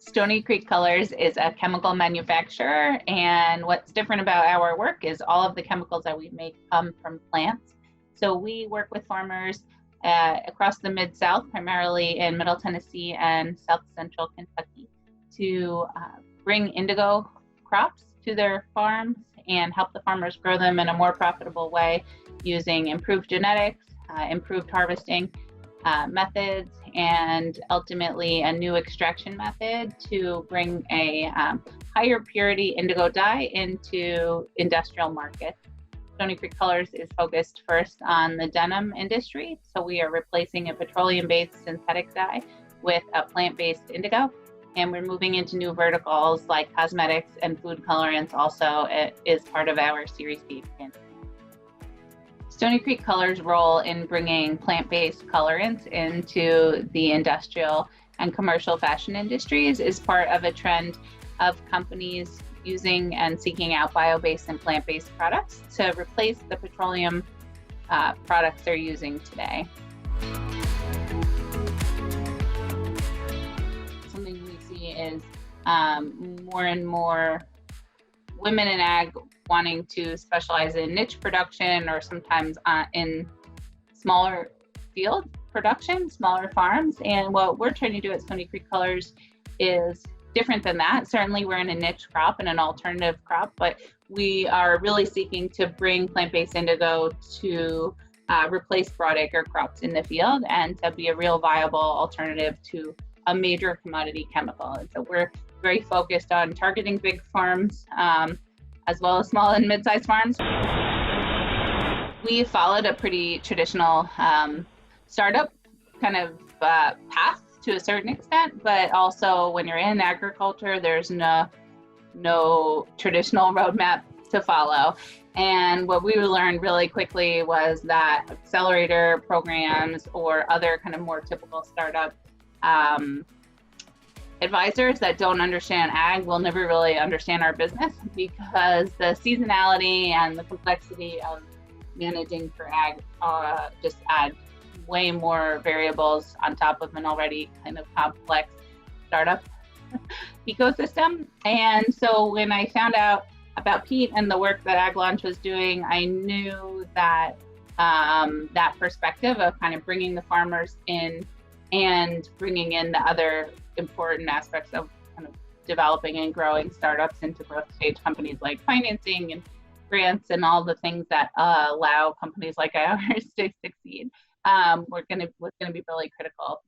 Stony Creek Colors is a chemical manufacturer, and what's different about our work is all of the chemicals that we make come from plants. So we work with farmers across the Mid-South, primarily in Middle Tennessee and South Central Kentucky, to bring indigo crops to their farms and help the farmers grow them in a more profitable way using improved genetics, improved harvesting methods, and ultimately a new extraction method to bring a higher purity indigo dye into industrial markets. Stony Creek Colors is focused first on the denim industry, so we are replacing a petroleum-based synthetic dye with a plant-based indigo, and we're moving into new verticals like cosmetics and food colorants. Also, it is part of our Series B campaign. Stony Creek Colors' role in bringing plant-based colorants into the industrial and commercial fashion industries is part of a trend of companies using and seeking out bio-based and plant-based products to replace the petroleum products they're using today. Something we see is more and more women in ag wanting to specialize in niche production, or sometimes in smaller field production, smaller farms. And what we're trying to do at Stony Creek Colors is different than that. Certainly we're in a niche crop and an alternative crop, but we are really seeking to bring plant-based indigo to replace broadacre crops in the field and to be a real viable alternative to a major commodity chemical. And so we're very focused on targeting big farms, as well as small and mid-sized farms. We followed a pretty traditional startup kind of path to a certain extent, but also when you're in agriculture, there's no traditional roadmap to follow. And what we learned really quickly was that accelerator programs or other kind of more typical startup advisors that don't understand ag will never really understand our business, because the seasonality and the complexity of managing for ag just add way more variables on top of an already kind of complex startup ecosystem. And so when I found out about Pete and the work that Ag Launch was doing, I knew that that perspective of kind of bringing the farmers in and bringing in the other important aspects of kind of developing and growing startups into growth stage companies, like financing and grants and all the things that allow companies like ours to succeed, was going to be really critical.